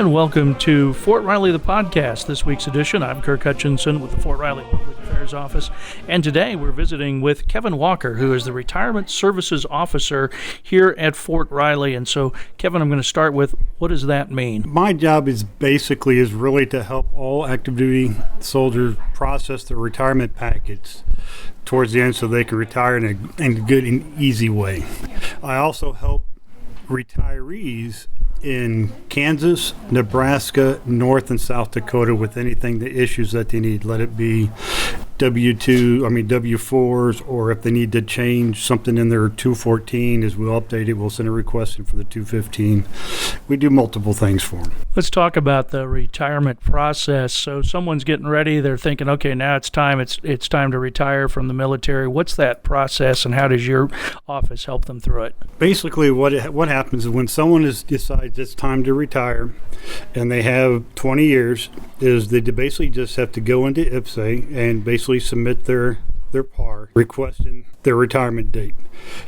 And welcome to Fort Riley, the podcast. This week's edition, I'm Kirk Hutchinson with the Fort Riley Public Affairs Office. And today we're visiting with Kevin Walker, who is the Retirement Services Officer here at Fort Riley. And so, Kevin, I'm going to start with, what does that mean? My job is really to help all active duty soldiers process their retirement packets towards the end so they can retire in a good and easy way. I also help retirees in Kansas, Nebraska, North and South Dakota with anything, the issues that they need. Let it be W4s, or if they need to change something in their 214, as we'll update it, we'll send a request in for the 215. We do multiple things for them. Let's talk about the retirement process. So someone's getting ready, they're thinking, okay, now it's time to retire from the military. What's that process, and how does your office help them through it? Basically, what happens is when someone decides it's time to retire and they have 20 years, is they basically just have to go into IPSA and basically submit their PAR requesting their retirement date.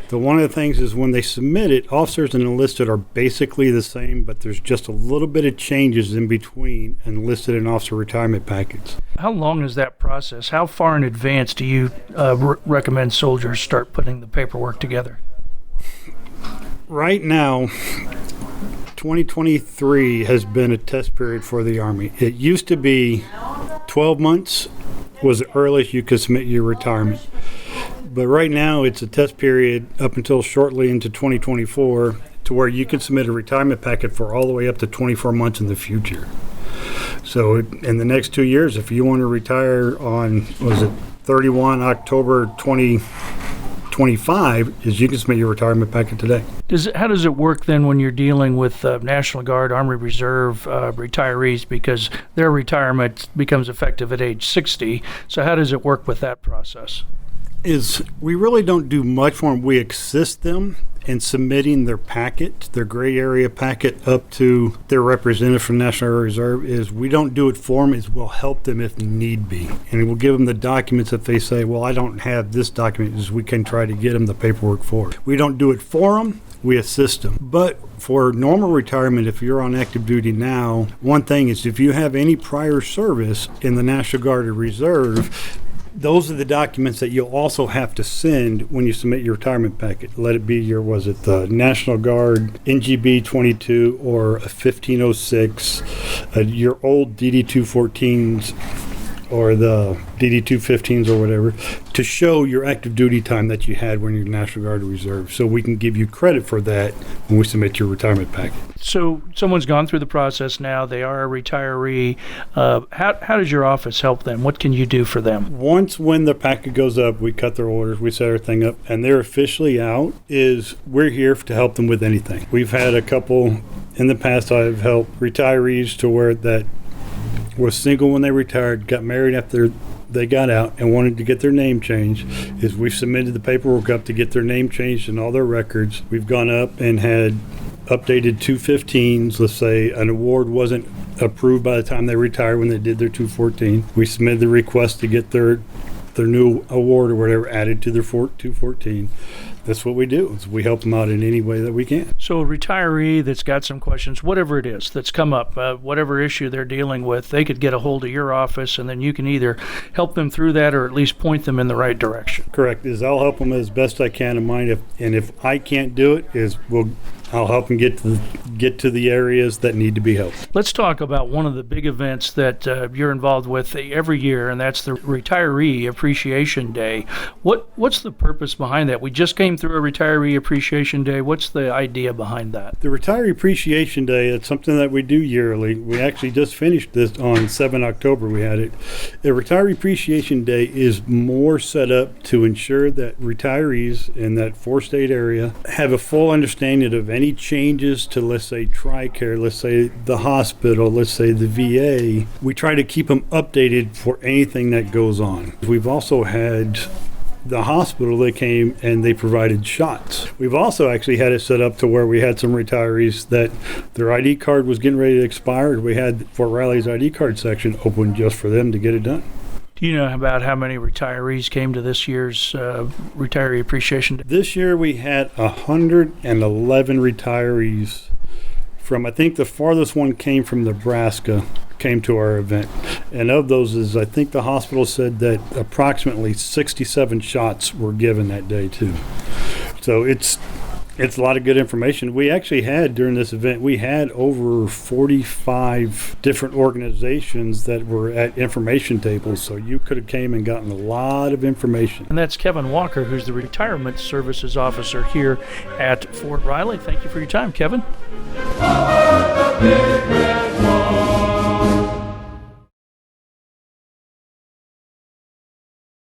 One of the things is when they submit it, officers and enlisted are basically the same, but there's just a little bit of changes in between enlisted and officer retirement packets. How long is that process? How far in advance do you recommend soldiers start putting the paperwork together? Right now, 2023 has been a test period for the Army. It used to be 12 months was the earliest you could submit your retirement. But right now it's a test period up until shortly into 2024 to where you can submit a retirement packet for all the way up to 24 months in the future. So in the next 2 years, if you want to retire on, 31 October 2025, is you can submit your retirement packet today. How does it work then when you're dealing with National Guard, Army Reserve retirees, because their retirement becomes effective at age 60? So how does it work with that process? We really don't do much for them. We assist them in submitting their packet, their gray area packet, up to their representative from National Guard Reserve. We don't do it for them, we'll help them if need be. And we'll give them the documents if they say, well, I don't have this document, we can try to get them the paperwork for it. We don't do it for them, we assist them. But for normal retirement, if you're on active duty now, one thing is if you have any prior service in the National Guard or Reserve, those are the documents that you'll also have to send when you submit your retirement packet. Let it be the National Guard NGB 22 or a 1506, your old DD-214s or the DD-215s or whatever, to show your active duty time that you had when you're National Guard or Reserve. So we can give you credit for that when we submit your retirement packet. So someone's gone through the process now, they are a retiree. How does your office help them? What can you do for them? When the packet goes up, we cut their orders, we set everything up, and they're officially out, we're here to help them with anything. We've had a couple in the past. I've helped retirees to where that was single when they retired, got married after they got out, and wanted to get their name changed. We've submitted the paperwork up to get their name changed in all their records. We've gone up and had updated 215s. Let's say an award wasn't approved by the time they retired when they did their 214. We submitted the request to get their new award or whatever added to their 214. That's what we do. We help them out in any way that we can. So a retiree that's got some questions, whatever it is that's come up, whatever issue they're dealing with, they could get a hold of your office, and then you can either help them through that or at least point them in the right direction. Correct. I'll help them as best I can in mine. If I can't do it, I'll help them get to the areas that need to be helped. Let's talk about one of the big events that you're involved with every year, and that's the Retiree Appreciation Day. What's the purpose behind that? We just came through a Retiree Appreciation Day. What's the idea behind that? The Retiree Appreciation Day, it's something that we do yearly. We actually just finished this on 7 October. We had it. The Retiree Appreciation Day is more set up to ensure that retirees in that 4-state area have a full understanding of any changes to, let's say, TRICARE, let's say the hospital, let's say the VA. We try to keep them updated for anything that goes on. We've also had the hospital, they came and they provided shots. We've also actually had it set up to where we had some retirees that their ID card was getting ready to expire. We had Fort Riley's ID card section open just for them to get it done. Do you know about how many retirees came to this year's Retiree Appreciation Day? This year we had 111 retirees I think the farthest one came from Nebraska, came to our event. And of those is, I think the hospital said that approximately 67 shots were given that day too. So it's a lot of good information. We actually had, during this event, we had over 45 different organizations that were at information tables, so you could have came and gotten a lot of information. And that's Kevin Walker, who's the Retirement Services Officer here at Fort Riley. Thank you for your time, Kevin.